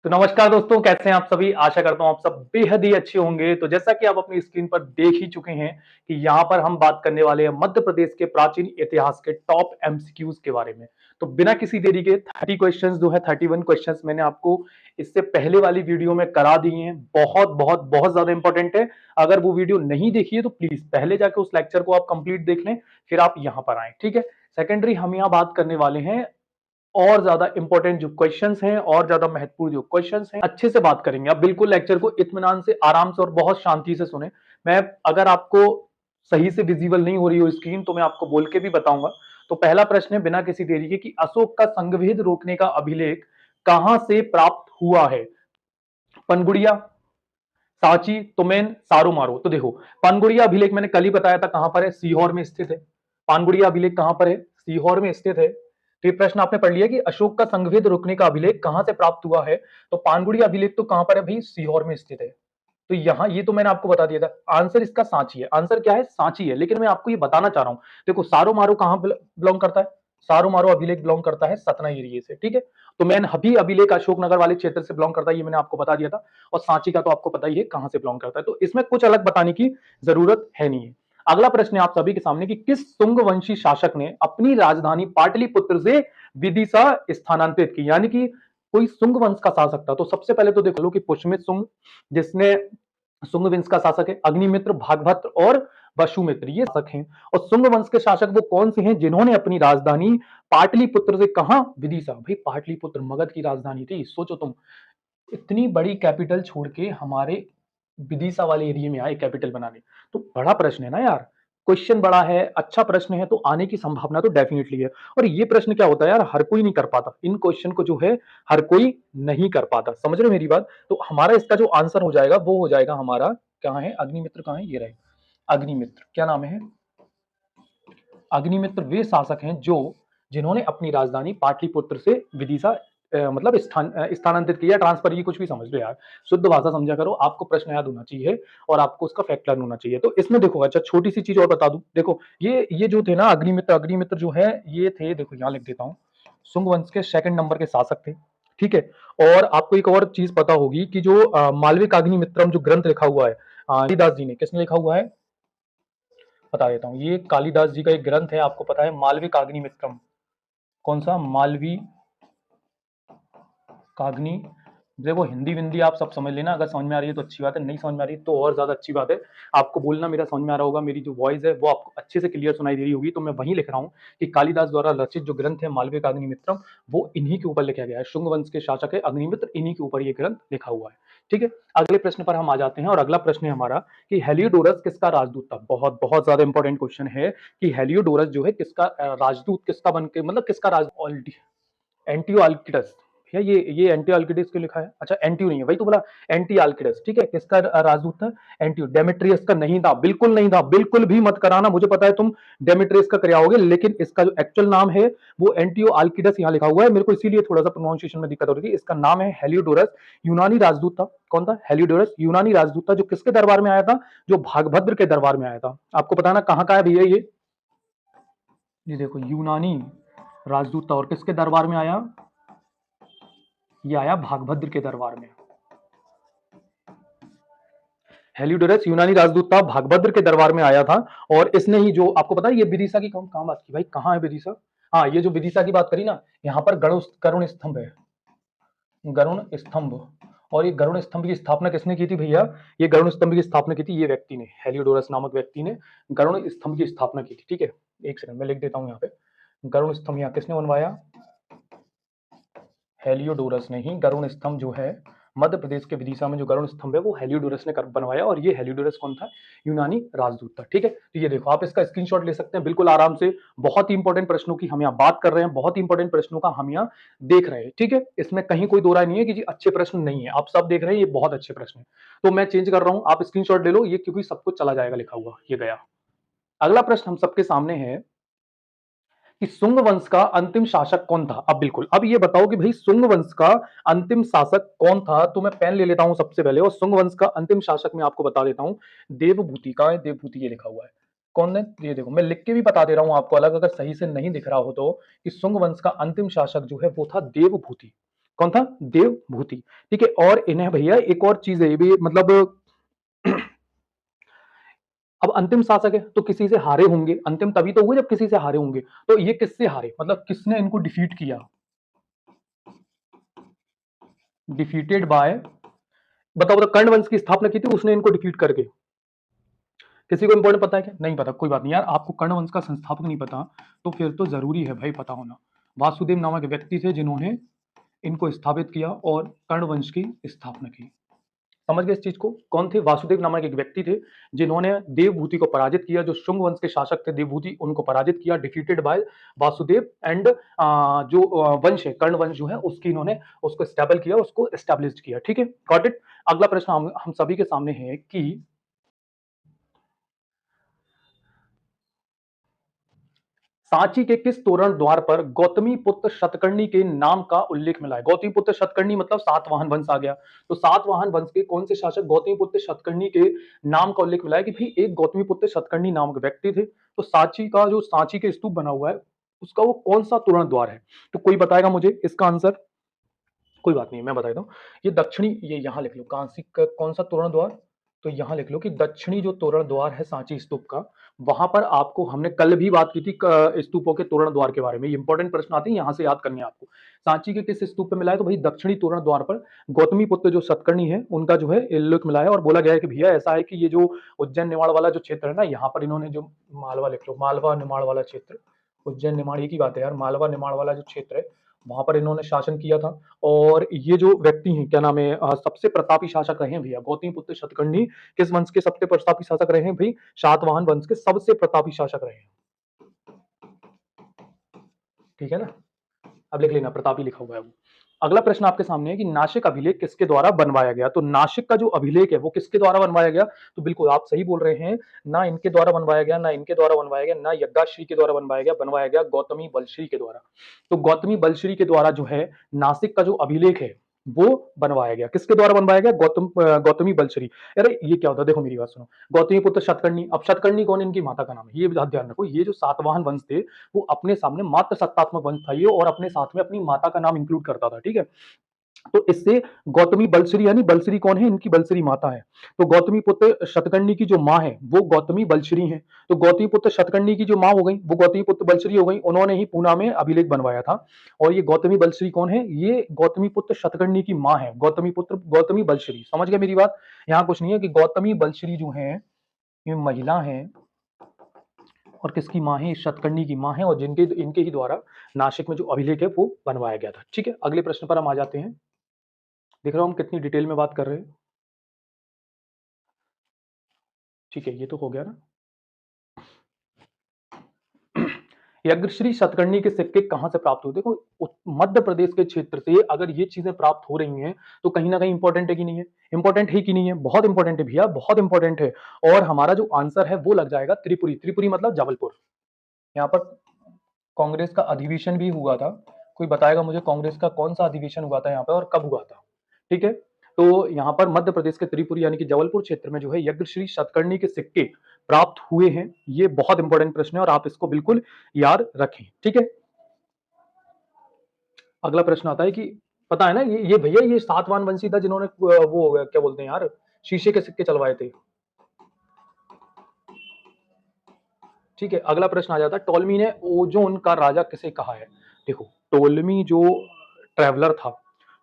तो नमस्कार दोस्तों, कैसे हैं आप सभी। आशा करता हूं आप सब बेहद ही अच्छे होंगे। तो जैसा कि आप अपनी स्क्रीन पर देख ही चुके हैं कि यहाँ पर हम बात करने वाले हैं मध्य प्रदेश के प्राचीन इतिहास के टॉप एमसीक्यूज के बारे में। तो बिना किसी देरी के 30 क्वेश्चंस जो है 31 क्वेश्चंस मैंने आपको इससे पहले वाली वीडियो में करा दिए हैं। बहुत बहुत बहुत ज्यादा इंपॉर्टेंट है। अगर वो वीडियो नहीं देखी है तो प्लीज पहले जाके उस लेक्चर को आप कंप्लीट देख लें, फिर आप यहाँ पर आए। ठीक है। सेकेंडरी हम यहाँ बात करने वाले हैं और ज्यादा इंपॉर्टेंट जो क्वेश्चंस हैं और ज्यादा महत्वपूर्ण जो क्वेश्चंस हैं अच्छे से बात करेंगे। आप बिल्कुल लेक्चर को इत्मीनान से, आराम से और बहुत शांति से सुने। मैं अगर आपको सही से विजिबल नहीं हो रही हो स्क्रीन तो मैं आपको बोल के भी बताऊंगा। तो पहला प्रश्न है बिना किसी देरी के कि अशोक का संघवेद रोकने का अभिलेख कहां से प्राप्त हुआ है। पनगुड़िया, सांची, तुमेन, सारोमारो। तो देखो, पानगुड़िया अभिलेख मैंने कल ही बताया था कहां पर है, सीहोर में स्थित है। पानगुड़िया अभिलेख कहां पर है, सीहोर में स्थित है। तो ये प्रश्न आपने पढ़ लिया कि अशोक का संघवेद रोकने का अभिलेख कहां से प्राप्त हुआ है। तो पानगुड़िया अभिलेख तो कहां पर है भाई, सीहोर में स्थित है। तो यहां ये तो मैंने आपको बता दिया था। आंसर इसका सांची है। आंसर क्या है, सांची है। लेकिन मैं आपको ये बताना चाह रहा हूं, देखो सारो मारो कहां बिलोंग करता है, सारो मारो अभिलेख बिलोंग करता है सतना एरिया से। ठीक है। तो मैंने अभी अभिलेख अशोकनगर वाले क्षेत्र से बिलोंग करता है, ये मैंने आपको बता दिया था। और सांची का तो आपको पता ही है कहां से बिलोंग करता है। तो इसमें कुछ अलग बताने की जरूरत है नहीं है। अगला प्रश्न है आप सभी के सामने कि किस सुंग वंशी शासक ने अपनी राजधानी पाटलिपुत्र से विदिशा स्थानांतरित की। यानी कि कोई सुंग वंश का शासक था। तो सबसे पहले तो देख लो कि पुष्यमित सुंग, जिसने सुंग वंश का शासक है। अग्निमित्र, भागभद्र और वसुमित्र ये शासक हैं। और सुंग वंश के शासक वो कौन से हैं जिन्होंने अपनी राजधानी पाटलिपुत्र से कहा, विदिशा। भाई पाटलिपुत्र मगध की राजधानी थी। सोचो तुम, इतनी बड़ी कैपिटल छोड़ के हमारे विदिशा वाले एरिया में आए कैपिटल बनाने। तो बड़ा प्रश्न है ना यार। क्वेश्चन बड़ा है, अच्छा प्रश्न है, तो आने की संभावना तो डेफिनेटली है। और ये प्रश्न क्या होता है यार, हर कोई नहीं कर पाता इन क्वेश्चन को, जो है हर कोई नहीं कर पाता। समझ रहे हो मेरी बात। तो हमारा इसका जो आंसर हो जाएगा वो हो जाएगा हमारा, कहाँ है अग्निमित्र, कहाँ है, ये रहे अग्निमित्र। क्या नाम है, अग्निमित्र वे शासक हैं जो जिन्होंने अपनी राजधानी पाटलिपुत्र से विदिशा मतलब स्थानांतरित किया। ट्रांसफर, ये कुछ भी समझ लो यार, शुद्ध भाषा समझा करो। आपको प्रश्न याद होना चाहिए और आपको उसका फैक्ट लर्न होना चाहिए। तो इसमें देखो, अच्छा छोटी सी चीज और बता दूं। देखो ये जो थे ना अग्निमित्र, अग्निमित्र जो है ये थे, देखो यहाँ लिख देता हूँ, सुंग वंश के सेकंड नंबर के शासक थे। ठीक है। और आपको एक और चीज पता होगी कि जो मालविक अग्निमित्रम जो ग्रंथ लिखा हुआ है कालिदास जी ने, किसने लिखा हुआ है, बता देता हूँ। ये कालिदास जी का एक ग्रंथ है, आपको पता है, मालविक अग्निमित्रम। कौन सा, मालवी काग्नि। देखो हिंदी विंदी आप सब समझ लेना। अगर समझ में आ रही है तो अच्छी बात है, नहीं समझ में आ रही है तो और ज्यादा अच्छी बात है। आपको बोलना मेरा समझ में आ रहा होगा, मेरी जो वॉइस है वो आपको अच्छे से क्लियर सुनाई दे रही होगी। तो मैं वहीं लिख रहा हूँ कि कालिदास द्वारा रचित जो ग्रंथ है मालविक अग्निमित्रम, वो इन्हीं के ऊपर लिखा गया है। शुंग वंश के शासक है अग्निमित्र, इन्हीं के ऊपर ये ग्रंथ लिखा हुआ है। ठीक है। अगले प्रश्न पर हम आ जाते हैं और अगला प्रश्न है हमारा कि हेलियोडोरस किसका राजदूत था। बहुत बहुत ज्यादा इंपॉर्टेंट क्वेश्चन है कि हेलियोडोरस जो है किसका राजदूत, किसका बन के, मतलब किसका राज, एंटियोआल्किडस। भैया ये एंटियोआल्किडस क्यों लिखा है, अच्छा एंटियो नहीं है, वही तो बोला एंटियाल्किडस। ठीक है। किसका राजदूत था, एंटियो। डेमेट्रियस का नहीं था, बिल्कुल नहीं था, बिल्कुल भी मत कराना। मुझे पता है तुम डेमेट्रियस का कराओगे, लेकिन इसका जो एक्चुअल नाम है वो एंटियोआल्किडस यहाँ लिखा हुआ है। मेरे को इसीलिए थोड़ा सा प्रोनाउंसिएशन में दिक्कत हो रही थी। इसका नाम है हेलियोडोरस। यूनानी राजदूत था। कौन था, हेलियोडोरस यूनानी राजदूत था, जो किसके दरबार में आया था, जो भागभद्र के दरबार में आया था। आपको पता है ना कहाँ का है भैया ये देखो यूनानी राजदूत था और किसके दरबार में आया, ये आया भागभद्र के दरबार में। हेलियोडोरस यूनानी राजदूत था, भागभद्र के दरबार में आया था। और इसने ही, जो आपको पता है, ये विदिशा की कहाँ बात की भाई, कहाँ है विदिशा। हाँ, ये जो विदिशा की बात करी ना, यहाँ पर गरुण स्तंभ है, गरुण स्तंभ। और ये गरुण स्तंभ की स्थापना किसने की थी भैया, ये गरुण स्तंभ की स्थापना की थी ये व्यक्ति ने, हेलियोडोरस नामक व्यक्ति ने गरुण स्तंभ की स्थापना की थी। ठीक है। एक सेकंड में लिख देता हूँ यहाँ पे, गरुण स्तंभ यहाँ किसने बनवाया, हेलियोडोरस ने ही। गरुण स्तंभ जो है मध्य प्रदेश के विदिशा में जो गरुण स्तंभ है वो हेलियोडोरस ने बनवाया। और ये हेलियोडोरस कौन था, यूनानी राजदूत था। ठीक है। तो ये देखो, आप इसका स्क्रीनशॉट ले सकते हैं बिल्कुल आराम से। बहुत ही इंपॉर्टेंट प्रश्नों की हम यहाँ बात कर रहे हैं, बहुत ही इंपॉर्टेंट प्रश्नों का हम यहाँ देख रहे हैं। ठीक है। इसमें कहीं कोई दो राय नहीं है कि जी अच्छे प्रश्न नहीं है, आप सब देख रहे हैं ये बहुत अच्छे प्रश्न है। तो मैं चेंज कर रहा हूं, आप स्क्रीनशॉट ले लो ये, क्योंकि सब कुछ चला जाएगा लिखा हुआ, ये गया। अगला प्रश्न हम सबके सामने है कि सुंग वंश का अंतिम शासक कौन था। अब बिल्कुल, अब ये बताओ कि भाई सुंग वंश का अंतिम शासक कौन था। तो मैं पेन ले लेता हूं सबसे पहले, और सुंग वंश का अंतिम शासक मैं आपको बता देता हूं, देवभूति का है। देवभूति ये लिखा हुआ है, कौन है, ये देखो मैं लिख के भी बता दे रहा हूं आपको अलग, अगर सही से नहीं दिख रहा हो तो, कि सुंग वंश का अंतिम शासक जो है वो था देवभूति। कौन था? देवभूति। ठीक है, और इन्हें भैया एक और चीज है, ये भी मतलब अब अंतिम शासक है तो किसी से हारे होंगे, अंतिम तभी तो हुए जब किसी से हारे होंगे। तो ये किससे हारे, मतलब किसने इनको डिफीट किया? डिफीटेड बाय, बताओ बताओ, कर्ण वंश की स्थापना की थी उसने इनको डिफीट करके। किसी को इंपॉर्टेंट पता है क्या? नहीं पता, कोई बात नहीं यार, आपको कर्ण वंश का संस्थापक नहीं पता तो फिर तो जरूरी है भाई पता होना। वासुदेव नामक व्यक्ति थे जिन्होंने इनको स्थापित किया और कर्ण वंश की स्थापना की। समझ गए इस चीज को? कौन थे? वासुदेव नामक एक व्यक्ति थे जिन्होंने देवभूति को पराजित किया, जो शुंग वंश के शासक थे देवभूति, उनको पराजित किया, डिफीटेड बाय वासुदेव एंड जो वंश है कर्ण वंश जो है उसकी इन्होंने उसको स्टेबल किया, उसको एस्टेब्लिश किया। ठीक है, गॉट इट। अगला प्रश्न हम सभी के सामने है कि सांची के किस तोरण द्वार पर गौतमी पुत्र शतकर्णी के नाम का उल्लेख मिला है? गौतमी पुत्र शतकर्णी मतलब सातवाहन वंश आ गया। तो सातवाहन वंश के कौन से शासक गौतमी पुत्र शतकर्णी के नाम का उल्लेख मिला है कि भाई एक गौतमी पुत्र शतकर्णी नामक व्यक्ति थे। तो सांची का जो सांची के स्तूप बना हुआ है उसका वो कौन सा तोरण द्वार है? तो कोई बताएगा मुझे इसका आंसर? कोई बात नहीं, मैं बता देता हूँ। ये दक्षिणी, ये यहाँ लिख लो, कांसी का कौन सा तोरण द्वार? तो यहाँ लिख लो कि दक्षिणी जो तोरण द्वार है सांची स्तूप का, वहां पर आपको, हमने कल भी बात की थी स्तूपों के तोरण द्वार के बारे में, इंपॉर्टेंट प्रश्न आते हैं, यहाँ से याद करने हैं आपको। सांची के किस स्तूप पे मिला है? तो भाई दक्षिणी तोरण द्वार पर गौतमी पुत्र जो सतकर्णी है उनका जो है उल्लेख मिला है, और बोला गया है कि भैया ऐसा है कि ये जो उज्जैन निमाड़ वाला जो क्षेत्र है ना, यहाँ पर इन्होंने जो मालवा लिख लो, मालवा निमाड़ वाला क्षेत्र, उज्जैन निमाड़ एक ही बात है यार, मालवा निमाड़ वाला जो क्षेत्र है वहां पर इन्होंने शासन किया था। और ये जो व्यक्ति हैं, क्या नाम है, सबसे प्रतापी शासक रहे हैं भैया गौतमी पुत्र शतकर्णी। किस वंश के सबसे प्रतापी शासक रहे हैं भाई? सातवाहन वंश के सबसे प्रतापी शासक रहे हैं। ठीक है ना, अब लिख लेना, प्रतापी लिखा हुआ है वो। अगला प्रश्न आपके सामने है कि नासिक अभिलेख किसके द्वारा बनवाया गया? तो नासिक का जो अभिलेख है वो किसके द्वारा बनवाया गया? तो बिल्कुल आप सही बोल रहे हैं, ना इनके द्वारा बनवाया गया, ना इनके द्वारा बनवाया गया, ना यज्ञाश्री के द्वारा बनवाया गया गौतमी बलश्री के द्वारा। तो गौतमी बलश्री के द्वारा जो है नासिक का जो अभिलेख है वो बनवाया गया। किसके द्वारा बनवाया गया? गौतमी बलश्री। अरे ये क्या होता है, देखो मेरी बात सुनो। गौतमी पुत्र शतकर्णी, अब शतकर्णी कौन, इनकी माता का नाम है, ये ध्यान रखो। ये जो सातवाहन वंश थे वो अपने सामने मात्र सत्तात्मक वंश था ये, और अपने साथ में अपनी माता का नाम इंक्लूड करता था। ठीक है, तो इससे गौतमी बलश्री, यानी बलश्री कौन है? इनकी बलश्री माता है। तो गौतमी पुत्र शतकर्णी की जो माँ है वो गौतमी बलश्री है। तो गौतमी पुत्र शतकर्णी की जो माँ हो गई वो गौतमी पुत्र बलश्री हो गई, उन्होंने ही पूना में अभिलेख बनवाया था। और ये गौतमी बलश्री कौन है? ये गौतमी पुत्र शतकर्णी की माँ है, गौतमी पुत्र गौतमी बलश्री। समझ गए मेरी बात? यहाँ कुछ नहीं है कि गौतमी बलश्री जो है ये महिला है, और किसकी माँ है? शतकर्णी की माँ है, और जिनके इनके ही द्वारा नासिक में जो अभिलेख है वो बनवाया गया था। ठीक है, अगले प्रश्न पर हम आ जाते हैं। देख रहे हो हम कितनी डिटेल में बात कर रहे हैं। ठीक है, ये तो हो गया ना। यज्ञश्री शतकर्णी के सिक्के कहां से प्राप्त हुए? देखो मध्य प्रदेश के क्षेत्र से अगर ये चीजें प्राप्त हो रही हैं तो कहीं ना कहीं इंपॉर्टेंट है कि नहीं है? इंपॉर्टेंट है कि नहीं है? बहुत इंपॉर्टेंट है भैया, बहुत इंपॉर्टेंट है। और हमारा जो आंसर है वो लग जाएगा त्रिपुरी। त्रिपुरी मतलब जबलपुर। यहाँ पर कांग्रेस का अधिवेशन भी हुआ था। कोई बताएगा मुझे कांग्रेस का कौन सा अधिवेशन हुआ था यहाँ पे और कब हुआ था? ठीक है, तो यहाँ पर मध्य प्रदेश के त्रिपुरी यानी कि जबलपुर क्षेत्र में जो है यज्ञश्री शतकर्णी के सिक्के प्राप्त हुए हैं। ये बहुत इंपॉर्टेंट प्रश्न है और आप इसको बिल्कुल याद रखें। ठीक है, अगला प्रश्न आता है कि पता है ना, ये भैया ये सातवाहन वंशी था जिन्होंने वो क्या बोलते हैं यार, शीशे के सिक्के चलवाए थे। ठीक है, अगला प्रश्न आ जाता है, टोलमी ने ओजोन का राजा किसे कहा है? देखो टोलमी जो ट्रैवलर था,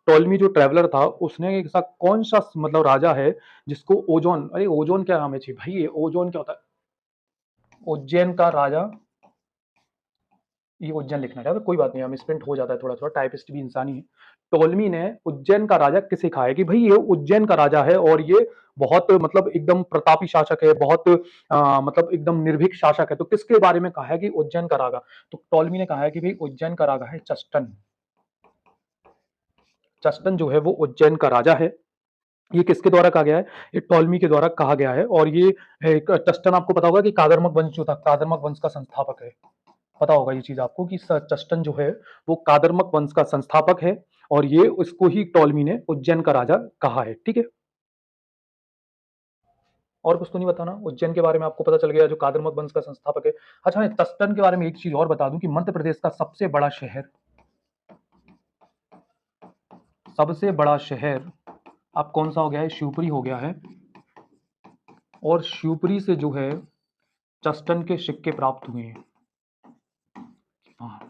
टोलमी जो ट्रैवलर था उसने ऐसा कौन सा मतलब राजा है जिसको ओजोन, अरे ओजोन क्या नाम है जी भाई, ये ओजोन क्या होता है? उज्जैन का राजा, ये उज्जैन लिखना था, कोई बात नहीं, हम स्प्रिंट हो जाता है थोड़ा थोड़ा, टाइपिस्ट भी इंसान ही है। टोलमी ने उज्जैन का राजा किसे कहा है कि भाई ये उज्जैन का राजा है और ये बहुत मतलब एकदम प्रतापी शासक है, बहुत मतलब एकदम निर्भीक शासक है। तो किसके बारे में कहा है कि उज्जैन का राजा? तो टोलमी ने कहा है कि भाई उज्जैन का राजा है चस्टन। चस्टन जो है वो उज्जैन का राजा है। ये किसके द्वारा कहा गया है? ये टोलमी के द्वारा कहा गया है। और ये चस्टन आपको पता होगा कि कादरमक वंश जो था, कादरमक वंश का संस्थापक है। पता होगा ये चीज आपको कि चस्टन जो है वो कादरमक वंश का संस्थापक है, और ये उसको ही टोलमी ने उज्जैन का राजा कहा है। ठीक है, और कुछ तो नहीं बताना, उज्जैन के बारे में आपको पता चल गया जो कादरमक वंश का संस्थापक है। अच्छा मैं चस्टन के बारे में एक चीज और बता दूं कि मध्य प्रदेश का सबसे बड़ा शहर, सबसे बड़ा शहर अब कौन सा हो गया है? शिवपुरी हो गया है। और शिवपुरी से जो है चस्टन के सिक्के प्राप्त हुए हैं। हाँ,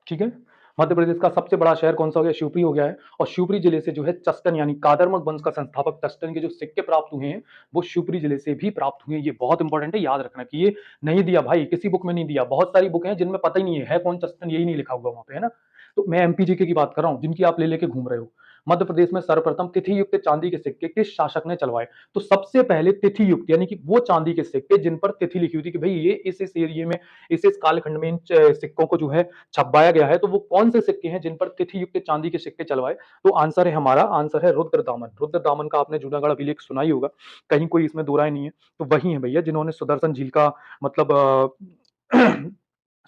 ठीक है। मध्य प्रदेश का सबसे बड़ा शहर कौन सा हो गया? शिवपुरी हो गया है। और शिवपुरी जिले से जो है चस्टन यानी कादरमक वंश का संस्थापक चस्टन के जो सिक्के प्राप्त हुए हैं वो शिवपुरी जिले से भी प्राप्त हुए हैं। ये बहुत इंपॉर्टेंट है, याद रखना कि ये नहीं दिया भाई, किसी बुक में नहीं दिया। बहुत सारी बुक हैं जिनमें पता ही नहीं है कौन चस्टन, यही नहीं लिखा हुआ वहां पे, है ना। तो मैं एमपीजीके की बात कर रहा हूँ जिनकी आप ले लेके घूम रहे हो। मध्य प्रदेश में सर्वप्रथम तिथि युक्त चांदी के सिक्के किस शासक ने चलवाए? तो सबसे पहले तिथि युक्त यानी कि वो चांदी के सिक्के जिन पर तिथि लिखी हुई थी कि भाई ये इस एरिया में इस कालखंड में इन सिक्कों को जो है छपवाया गया है। तो वो कौन से सिक्के हैं जिन पर तिथि युक्त चांदी के सिक्के चलवाए? तो आंसर है हमारा, आंसर है रुद्रदामन। रुद्रदामन का आपने जूनागढ़ अभिलेख सुना ही होगा, कहीं कोई इसमें दो राय नहीं है। तो वही है भैया जिन्होंने सुदर्शन झील का मतलब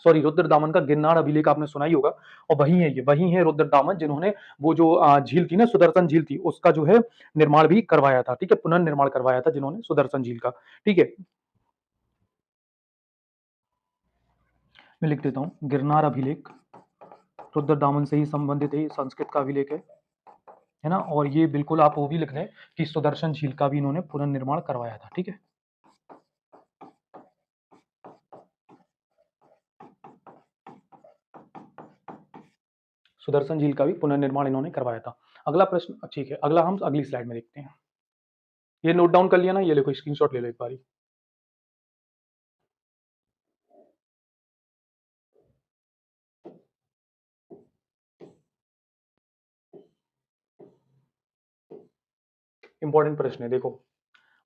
सॉरी रुद्रदामन का गिरनार अभिलेख आपने सुना ही होगा। और वही है, ये वही है रुद्रदामन जिन्होंने वो जो झील थी ना, सुदर्शन झील थी, उसका जो है निर्माण भी करवाया था। ठीक है, पुनर्निर्माण करवाया था जिन्होंने सुदर्शन झील का। ठीक है, मैं लिख देता हूँ गिरनार अभिलेख, रुद्रदामन से ही संबंधित है, ये संस्कृत का अभिलेख है ना। और ये बिल्कुल आप वो भी लिख लें कि सुदर्शन झील का भी इन्होंने पुनर्निर्माण करवाया था। ठीक है, सुदर्शन झील का भी पुनर्निर्माण इन्होंने करवाया था। अगला प्रश्न, ठीक है, अगला हम अगली स्लाइड में देखते हैं। ये नोट डाउन कर लिया ना? ये देखो स्क्रीनशॉट ले लो एक बारी। इंपॉर्टेंट प्रश्न है, देखो।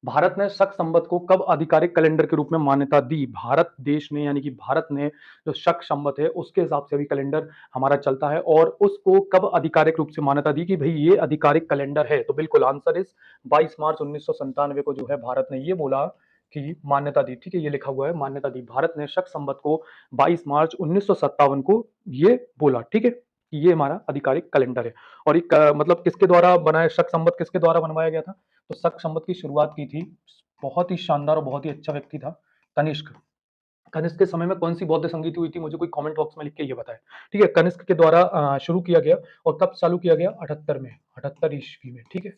भारत ने शक संवत को कब आधिकारिक कैलेंडर के रूप में मान्यता दी? भारत देश ने यानी कि भारत ने जो शक संवत है उसके हिसाब से अभी कैलेंडर हमारा चलता है। और उसको कब आधिकारिक रूप से मान्यता दी कि भाई ये आधिकारिक कैलेंडर है? तो बिल्कुल आंसर इस 22 मार्च 1997 को जो है भारत ने ये बोला कि मान्यता दी। ठीक है, ये लिखा हुआ है मान्यता दी। भारत ने शक संवत को 22 मार्च 1957 को ये बोला। ठीक है, कि ये हमारा आधिकारिक कैलेंडर है। और एक मतलब किसके द्वारा बनाया, शक संवत किसके द्वारा बनवाया गया था? तो शक संवत की शुरुआत की थी, बहुत ही शानदार और बहुत ही अच्छा व्यक्ति था, कनिष्क। कनिष्क के समय में कौन सी बौद्ध संगीति हुई थी? मुझे कोई कमेंट बॉक्स में लिख के ये बताएं। ठीक है, कनिष्क के द्वारा शुरू किया गया। और कब चालू किया गया? 78 में, 78 ईस्वी में। ठीक है,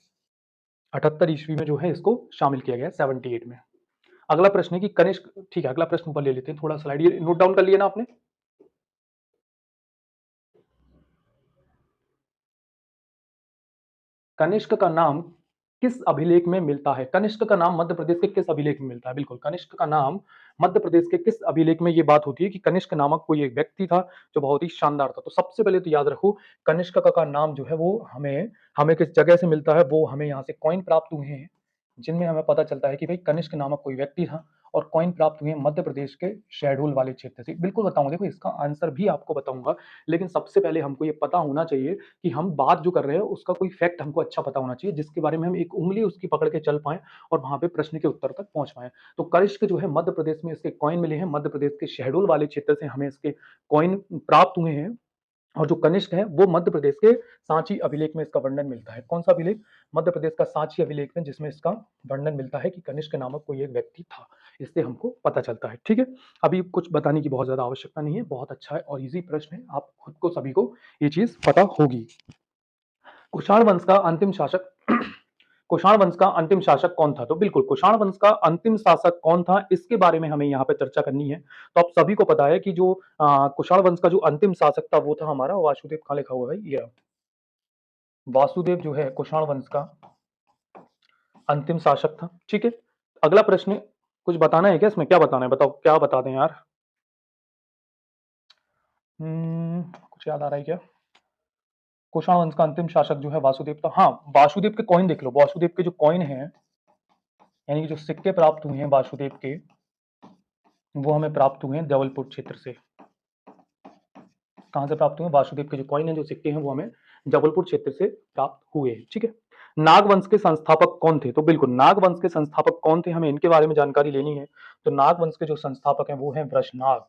78 ईस्वी में जो है इसको शामिल किया गया, 78 में। अगला प्रश्न है कि कनिष्क, ठीक है, अगला प्रश्न ऊपर ले लेते हैं, थोड़ा स्लाइड ये नोट डाउन कर लिया ना आपने? कनिष्क का नाम किस अभिलेख में मिलता है? कनिष्क का नाम मध्य प्रदेश के किस अभिलेख में मिलता है? बिल्कुल, कनिष्क का नाम मध्य प्रदेश के किस अभिलेख में ये बात होती है कि कनिष्क नामक कोई एक व्यक्ति था जो बहुत ही शानदार था। तो सबसे पहले तो याद रखो, कनिष्क का नाम जो है वो हमें हमें किस जगह से मिलता है? वो हमें यहाँ से कॉइन प्राप्त हुए हैं जिनमें हमें पता चलता है कि भाई कनिष्क नामक कोई व्यक्ति था। और कॉइन प्राप्त हुए मध्य प्रदेश के शहडोल वाले क्षेत्र से। बिल्कुल बताऊंगा, देखो इसका आंसर भी आपको बताऊंगा, लेकिन सबसे पहले हमको ये पता होना चाहिए कि हम बात जो कर रहे हैं उसका कोई फैक्ट हमको अच्छा पता होना चाहिए जिसके बारे में हम एक उंगली उसकी पकड़ के चल पाएं और वहां पे प्रश्न के उत्तर तक पहुंच पाएं। तो कनिष्क जो है मध्य प्रदेश में इसके कॉइन मिले हैं, मध्य प्रदेश के शहडोल वाले क्षेत्र से हमें इसके कॉइन प्राप्त हुए हैं। और जो कनिष्क है वो मध्य प्रदेश के सांची अभिलेख में इसका वर्णन मिलता है। कौन सा अभिलेख? मध्य प्रदेश का सांची अभिलेख में, जिसमें इसका वर्णन मिलता है कि कनिष्क नामक कोई एक व्यक्ति था। इससे हमको पता चलता है। ठीक है, अभी कुछ बताने की बहुत ज्यादा आवश्यकता नहीं है, बहुत अच्छा है और इजी प्रश्न है, आप खुद को सभी को ये चीज पता होगी। कुषाण वंश का अंतिम शासक कुषाण वंश का अंतिम शासक कौन था? तो बिल्कुल कुषाण वंश का अंतिम शासक कौन था इसके बारे में हमें यहाँ पे चर्चा करनी है। तो आप सभी को पता है कि जो कुषाण वंश का जो अंतिम शासक था वो था हमारा वासुदेव। कहाँ लिखा हुआ है भाई? ये वासुदेव जो है कुषाण वंश का अंतिम शासक था। ठीक है, अगला प्रश्न, कुछ बताना है क्या इसमें? क्या बताना है बताओ, क्या बता दें यार? कुछ याद आ रहा है क्या? कुषाण वंश का अंतिम शासक जो है वासुदेव था। हाँ, वासुदेव के कॉइन देख लो, वासुदेव के जो कॉइन है यानी कि जो सिक्के प्राप्त हुए हैं वासुदेव के, वो हमें प्राप्त हुए हैं जबलपुर क्षेत्र से। कहाँ से प्राप्त हुए? वासुदेव के जो कॉइन है, जो सिक्के हैं, वो हमें जबलपुर क्षेत्र से प्राप्त हुए हैं। ठीक है, नागवंश के संस्थापक कौन थे? तो बिल्कुल नागवंश के संस्थापक कौन थे, हमें इनके बारे में जानकारी लेनी है। तो नागवंश के जो संस्थापक हैं वो हैं वृषनाग।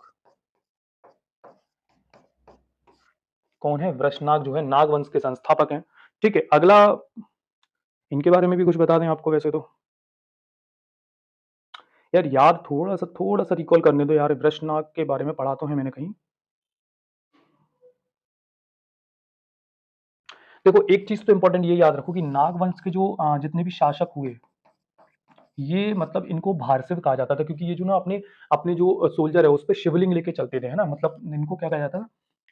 कौन है? वृषनाग जो है नागवंश के संस्थापक हैं। ठीक है, अगला, इनके बारे में भी कुछ बता दें आपको वैसे तो। यार याद थोड़ा सा रिकॉल करने दो यार, वृषनाग के बारे में पढ़ा तो है मैंने कहीं। देखो एक चीज तो इंपॉर्टेंट ये याद रखो कि नागवंश के जो जितने भी शासक हुए, ये मतलब इनको भारशिव कहा जाता था, क्योंकि ये जो ना अपने अपने जो सोल्जर है उस पे शिवलिंग लेके चलते थे, है ना, मतलब इनको क्या कहा जाता था,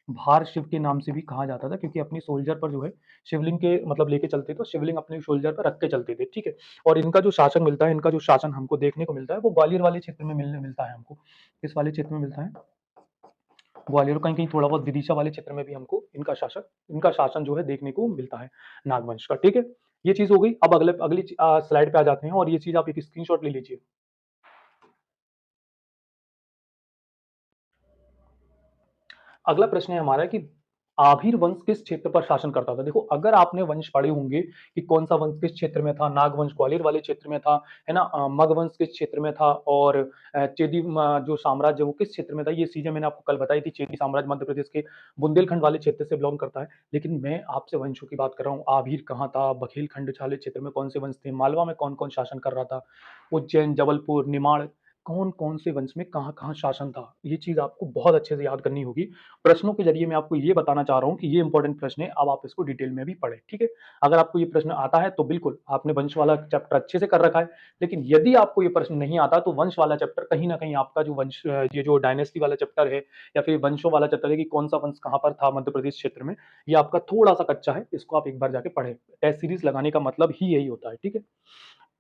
भार शिव के नाम से भी कहा जाता था, क्योंकि अपनी सोल्जर पर जो है शिवलिंग के मतलब लेके चलते थे, तो शिवलिंग अपने सोल्जर पर रख के चलते थे, ठीक है। और इनका जो शासन मिलता है, इनका जो शासन हमको देखने को मिलता है, वो ग्वालियर वाले क्षेत्र में मिलने मिलता है हमको। किस वाले क्षेत्र में मिलता है? ग्वालियर, कहीं कहीं थोड़ा बहुत विदिशा वाले क्षेत्र में भी हमको इनका शासन जो है देखने को मिलता है, नागवंश का, ठीक है। ये चीज हो गई। अब अगली स्लाइड पे आ जाते हैं, और ये चीज आप एक स्क्रीनशॉट ले लीजिए। अगला प्रश्न है हमारा कि आभीर वंश किस क्षेत्र पर शासन करता था। देखो अगर आपने वंश पढ़े होंगे कि कौन सा वंश किस क्षेत्र में था, नागवंश ग्वालियर वाले क्षेत्र में था, है ना, मगवंश किस क्षेत्र में था, और चेदी जो साम्राज्य वो किस क्षेत्र में था, ये चीजें मैंने आपको कल बताई थी। चेदी साम्राज्य मध्य प्रदेश के बुंदेलखंड वाले क्षेत्र से बिलोंग करता है। लेकिन मैं आपसे वंशों की बात कर रहा हूँ। आभीर कहाँ था, बघेलखंड वाले क्षेत्र में कौन से वंश थे, मालवा में कौन कौन शासन कर रहा था, उज्जैन, जबलपुर, निमाड़, कौन कौन से वंश में कहाँ कहाँ शासन था, ये चीज आपको बहुत अच्छे से याद करनी होगी। प्रश्नों के जरिए मैं आपको ये बताना चाह रहा हूँ कि ये इंपॉर्टेंट प्रश्न है, अब आप इसको डिटेल में भी पढ़ें, ठीक है। अगर आपको ये प्रश्न आता है तो बिल्कुल आपने वंश वाला चैप्टर अच्छे से कर रखा है। लेकिन यदि आपको ये प्रश्न नहीं आता तो वंश वाला चैप्टर कहीं ना कहीं आपका जो वंश ये जो डायनेस्टी वाला चैप्टर है, या फिर वंशों वाला चैप्टर है कि कौन सा वंश कहाँ पर था मध्य प्रदेश क्षेत्र में, ये आपका थोड़ा सा कच्चा है। इसको आप एक बार जाके पढ़े। टेस्ट सीरीज लगाने का मतलब ही यही होता है, ठीक है।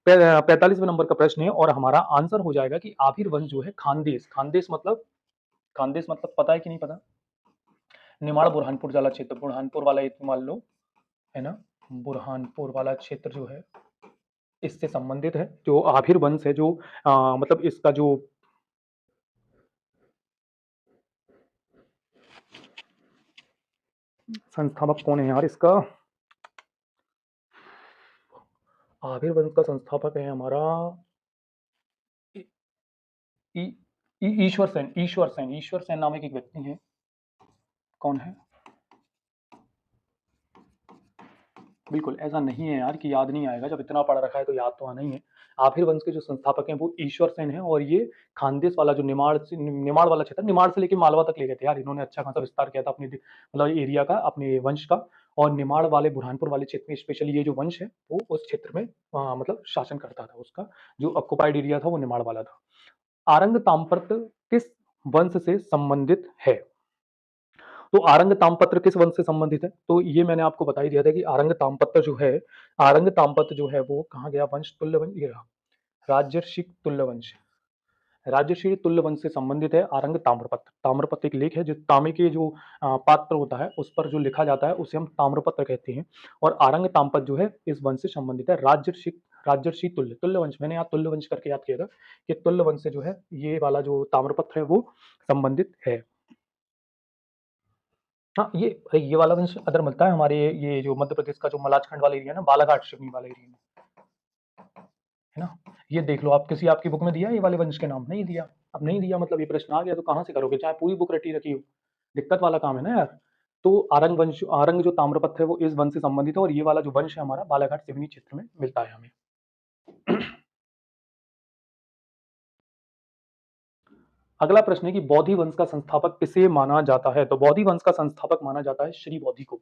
45वें नंबर का प्रश्न है, और हमारा आंसर हो जाएगा कि आखिर वंश जो है खानदेश, खानदेश मतलब पता है कि नहीं पता? निमाड़ बुरहानपुर वाला क्षेत्र, बुरहानपुर वाला ये मान लो, है ना, बुरहानपुर वाला क्षेत्र जो है इससे संबंधित है। जो आभीर वंश है, जो मतलब इसका जो संस्थापक कौन है यार इसका, आभीर वंश का संस्थापक है हमारा इ- इ- ईश्वर सेन नामक एक व्यक्ति है। कौन है? बिल्कुल ऐसा नहीं है यार कि याद नहीं आएगा, जब इतना पढ़ रखा है तो याद तो आना ही है। आखिर वंश के जो संस्थापक हैं वो ईश्वर सेन है, और ये खानदेश वाला जो निमाड़ वाला क्षेत्र, निमाड़ से लेके मालवा तक ले गए थे यार इन्होंने, अच्छा खासा विस्तार किया था अपने मतलब एरिया का, अपने वंश का। और निमाड़ वाले बुरहानपुर वाले क्षेत्र में स्पेशली ये जो वंश है वो उस क्षेत्र में मतलब शासन करता था। उसका जो ऑक्युपाइड एरिया था वो निमाड़ वाला था। आरंग ताम्रपत्र किस वंश से संबंधित है? तो आरंग ताम्रपत्र किस वंश से संबंधित है? तो ये मैंने आपको बता ही दिया था कि आरंग ताम्रपत्र जो है वो कहाँ गया, वंश तुल्य वंश, ये रहा, राजर्षि तुल्य वंश, राजर्षि तुल्य वंश से संबंधित है आरंग ताम्रपत्र। ताम्रपत्र एक लेख है जो तांबे के जो पात्र होता है उस पर जो लिखा जाता है उसे हम ताम्रपत्र कहते हैं। और आरंग ताम्रपत्र जो है इस वंश से संबंधित है, राजर्षि तुल्य वंश, मैंने यहाँ तुल्य वंश करके याद किया था कि तुल्य वंश से जो है ये वाला जो ताम्रपत्र है वो संबंधित है। हाँ, ये वाला वंश अदर मिलता है हमारे ये जो मध्य प्रदेश का जो मलाजखंड वाला एरिया है ना, बालाघाट शिवनी वाला एरिया में, है ना। ये देख लो आप, किसी आपकी बुक में दिया है ये वाले वंश के नाम? नहीं दिया। अब नहीं दिया मतलब ये प्रश्न आ गया तो कहाँ से करोगे, चाहे पूरी बुक रटी रखी हो, दिक्कत वाला काम है ना यार। तो आरंग जो ताम्रपत्र है वो इस वंश से संबंधित है, और ये वाला जो वंश है हमारा बालाघाट सिवनी क्षेत्र में मिलता है हमें। अगला प्रश्न है कि बौद्धि वंश का संस्थापक किसे माना जाता है? तो बौद्धि वंश का संस्थापक माना जाता है श्री बौद्धि को।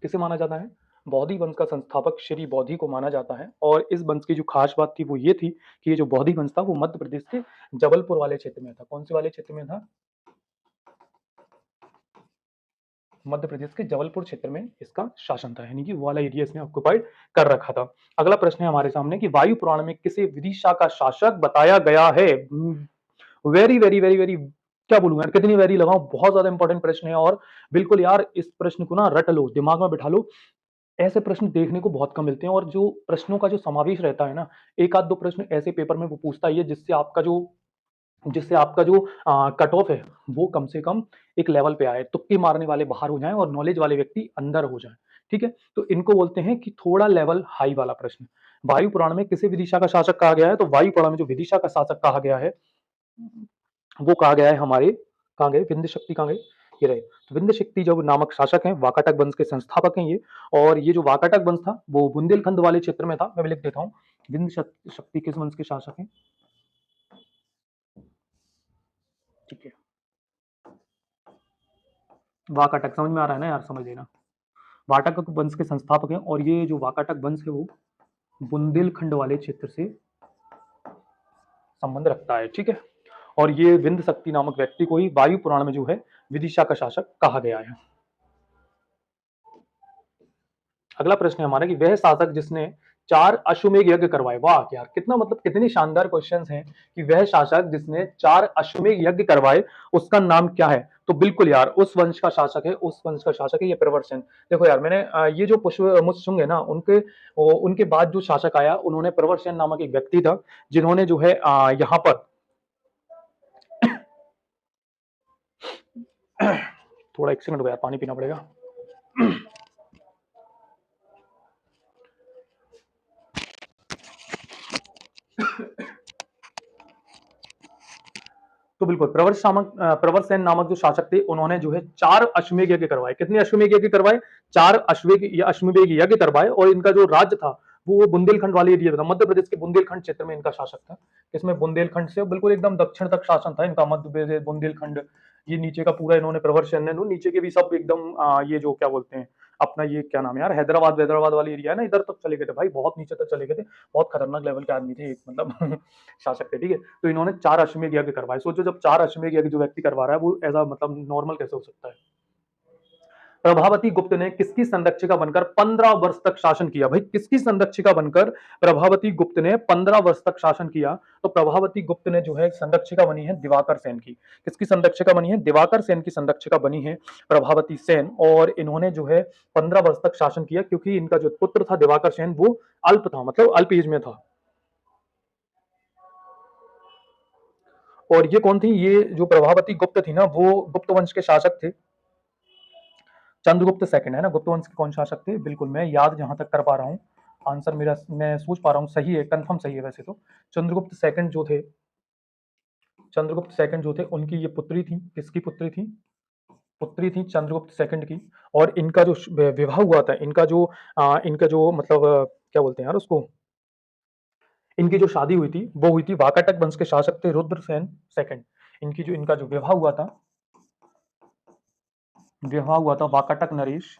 किसे माना जाता है? बौद्धि वंश का संस्थापक श्री बौद्धि को माना जाता है। और इस वंश की जो खास बात थी वो ये थी कि ये जो बौद्धि वंश था वो मध्य प्रदेश के जबलपुर वाले क्षेत्र में था। कौन से वाले क्षेत्र में था? मध्य प्रदेश के जबलपुर क्षेत्र में इसका शासन था, यानी कि वो वाला एरिया इसने ऑक्युपाइड कर रखा था। अगला प्रश्न है हमारे सामने कि वायु पुराण में किसे विदिशा का शासक बताया गया है? वेरी वेरी वेरी वेरी, क्या बोलूं यार, कितनी वेरी लगाऊं, बहुत ज्यादा इंपॉर्टेंट प्रश्न है। और बिल्कुल यार इस प्रश्न को ना रट लो, दिमाग में बिठा लो। ऐसे प्रश्न देखने को बहुत कम मिलते हैं, और जो प्रश्नों का जो समावेश रहता है ना, एक आध दो प्रश्न ऐसे पेपर में वो पूछता ही है जिससे आपका जो कट ऑफ है वो कम से कम एक लेवल पे आए, तुक्के मारने वाले बाहर हो जाएं और नॉलेज वाले व्यक्ति अंदर हो जाएं, ठीक है। तो इनको बोलते हैं कि थोड़ा लेवल हाई वाला प्रश्न। वायु पुराण में किसे विदिशा का शासक कहा गया है? तो वायु पुराण में जो विदिशा का शासक कहा गया है वो कहा गया है हमारे, कहाँ गए विंध्य शक्ति, कहाँ गए, ये रहे। तो विंध्य शक्ति जो नामक शासक हैं, वाकाटक वंश के संस्थापक हैं ये। और ये जो वाकाटक वंश था वो बुंदेलखंड वाले क्षेत्र में था। मैं भी लिख देता हूँ, शक्ति किस वंश के शासक हैं, ठीक है। वाकाटक समझ में आ रहा है ना यार, समझ लेना। वाकाटक वंश के संस्थापक हैं और ये जो वाकाटक वंश है वो बुंदेलखंड वाले क्षेत्र से संबंध रखता है, ठीक है। और ये विंध्य शक्ति नामक व्यक्ति को ही वायु पुराण में जो है विदिशा का शासक कहा गया है। अगला प्रश्न है हमारा कि वह शासक जिसने 4 अश्वमेध यज्ञ करवाए। वाह यार, कितना मतलब कितने शानदार क्वेश्चंस हैं कि वह शासक जिसने 4 अश्वमेध यज्ञ करवाए उसका नाम क्या है। तो बिल्कुल यार, उस वंश का शासक है, उस वंश का शासक है ये प्रवरसेन। देखो यार, मैंने ये जो पुष्यमुत्सुंग है ना, उनके बाद जो शासक आया उन्होंने प्रवरसेन नामक एक व्यक्ति था जिन्होंने जो है यहाँ पर थोड़ा एक सेकंड हो गया, पानी पीना पड़ेगा। तो बिल्कुल प्रवरसेन नामक जो शासक थे उन्होंने जो है 4 अश्वमेध यज्ञ करवाए। कितने अश्वमेध यज्ञ करवाए? 4 अश्वमेध यज्ञ करवाए। और इनका जो राज्य था वो बुंदेलखंड वाले एरिया था, मध्य प्रदेश के बुंदेलखंड क्षेत्र में इनका शासक था। इसमें बुंदेलखंड से बिल्कुल एकदम दक्षिण तक शासन था इनका, मध्य प्रदेश बुंदेलखंड। ये नीचे का पूरा इन्होंने प्रवरसेन ने नीचे के भी सब एकदम ये जो क्या बोलते हैं अपना, ये क्या नाम है यार, हैदराबाद वाली एरिया है ना, इधर तक चले गए थे भाई, बहुत नीचे तक चले गए थे। बहुत खतरनाक लेवल के आदमी थे मतलब शासक थे, ठीक है। तो इन्होंने 4 अश्वमेध यज्ञ करवाए। सोचो, जब 4 अश्वमेध यज्ञ जो व्यक्ति करवा रहा है वो ऐसा मतलब नॉर्मल कैसे हो सकता है। प्रभावती गुप्त ने किसकी संरक्षिका बनकर 15 वर्ष तक शासन किया? भाई, किसकी संरक्षिका बनकर प्रभावती गुप्त ने 15 वर्ष तक शासन किया? तो प्रभावती गुप्त ने जो है संरक्षिका बनी है दिवाकर सेन की। किसकी संरक्षिका बनी है? दिवाकर सेन की संरक्षिका बनी है प्रभावती सेन। और इन्होंने जो है 15 वर्ष तक शासन किया क्योंकि इनका जो पुत्र था दिवाकर सेन वो अल्प था, मतलब अल्प एज में था। और ये कौन थी? ये जो प्रभावती गुप्त थी ना, वो गुप्त वंश के शासक थे। चंद्रगुप्त सेकंड है ना, गुप्त वंश के कौन शासक थे? बिल्कुल, मैं याद जहां तक कर पा रहा हूँ, आंसर मेरा मैं सोच पा रहा हूँ सही है, कंफर्म सही है वैसे तो। चंद्रगुप्त सेकंड जो थे, चंद्रगुप्त सेकंड जो थे उनकी ये पुत्री थी। किसकी पुत्री थी? पुत्री थी चंद्रगुप्त सेकंड की। और इनका जो विवाह हुआ था, इनका जो मतलब क्या बोलते हैं यार उसको, इनकी जो शादी हुई थी वो हुई थी, वाकाटक वंश के शासक थे रुद्रसेन सेकंड। इनका जो विवाह हुआ था वाकाटक नरेश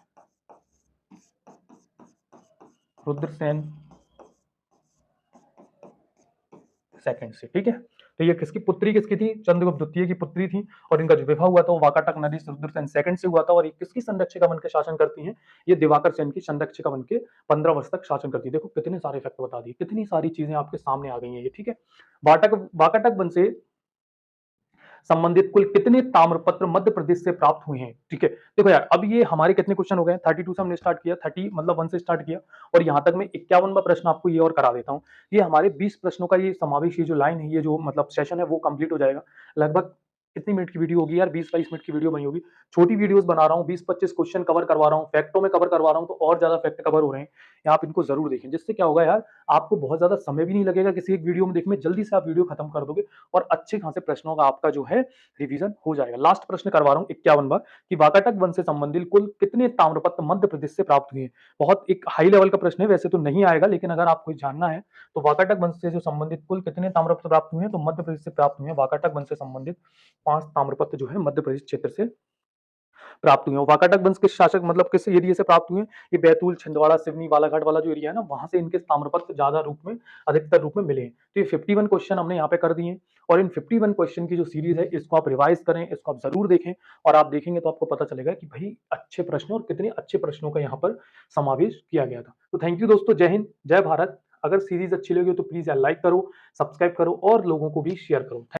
रुद्रसेन सेकंड से, ठीक है। तो ये किसकी थी? चंद्रगुप्त द्वितीय की पुत्री थी। और इनका जो विवाह हुआ था वो वाकाटक नरेश रुद्रसेन सेकंड से हुआ था। और ये किसकी संरक्षिका बनकर शासन करती हैं? ये दिवाकर सेन की संरक्षिका बनकर 15 वर्ष तक शासन करती है। देखो कितने सारे फैक्ट बता दिए, कितनी सारी चीजें आपके सामने आ गई हैं ये, ठीक है। वाकाटक वंश से संबंधित कुल कितने ताम्रपत्र मध्य प्रदेश से प्राप्त हुए हैं? ठीक है। देखो यार, अब ये हमारे कितने क्वेश्चन हो गए? 32 से हमने स्टार्ट किया, 30 मतलब 1 से स्टार्ट किया। और यहां तक मैं 51वां प्रश्न आपको ये और करा देता हूं। ये हमारे 20 प्रश्नों का ये समावेश, ये जो लाइन है, ये जो मतलब सेशन है वो कंप्लीट हो जाएगा। लगभग कितनी मिनट की वीडियो होगी यार? 20-22 मिनट की वीडियो बनी होगी। छोटी वीडियोस बना रहा हूँ, 20-25 क्वेश्चन कवर करवा रहा हूँ, फैक्टों में कवर करवा रहा हूँ, तो और ज्यादा फैक्ट कवर हो रहे हैं। आप इनको जरूर देखें, जिससे क्या होगा यार, आपको बहुत ज्यादा समय भी नहीं लगेगा किसी एक वीडियो में देखने में, जल्दी से आप वीडियो खत्म कर दोगे और अच्छे खासे प्रश्नों का आपका जो है रिवीजन हो जाएगा। लास्ट प्रश्न करवा रहा हूं 51वां कि वाकाटक वंश से संबंधित कुल कितने ताम्रपत्र मध्य प्रदेश से प्राप्त हुए हैं? बहुत एक हाई लेवल का प्रश्न है, वैसे तो नहीं आएगा, लेकिन अगर आपको जानना है तो वाकाटक वंश से जो संबंधित कुल कितने ताम्रपत्र प्राप्त हुए हैं, तो मध्य प्रदेश से प्राप्त हुए हैं। वाकाटक वंश से संबंधित 5 ताम्रपत्र जो है मध्य प्रदेश क्षेत्र से प्राप्त हुए हैं। वाकाटक वंश के शासक मतलब किस एरिया से प्राप्त हुए हैं? ये बैतूल, छिंदवाड़ा, सिवनी, बालाघाट वाला जो एरिया है ना, वहां से इनके ताम्रपत्र ज्यादा रूप में, अधिकतर रूप में मिले हैं। तो ये 51 क्वेश्चन हमने यहाँ पे कर दिए। और इन 51 क्वेश्चन की जो सीरीज है इसको आप रिवाइज करें, इसको आप जरूर देखें। और आप देखेंगे तो आपको पता चलेगा कि भाई अच्छे प्रश्न और कितने अच्छे प्रश्नों का यहाँ पर समावेश किया गया था। तो थैंक यू दोस्तों, जय हिंद, जय भारत। अगर सीरीज अच्छी लगी हो तो प्लीज यार लाइक करो, सब्सक्राइब करो और लोगों को भी शेयर करो।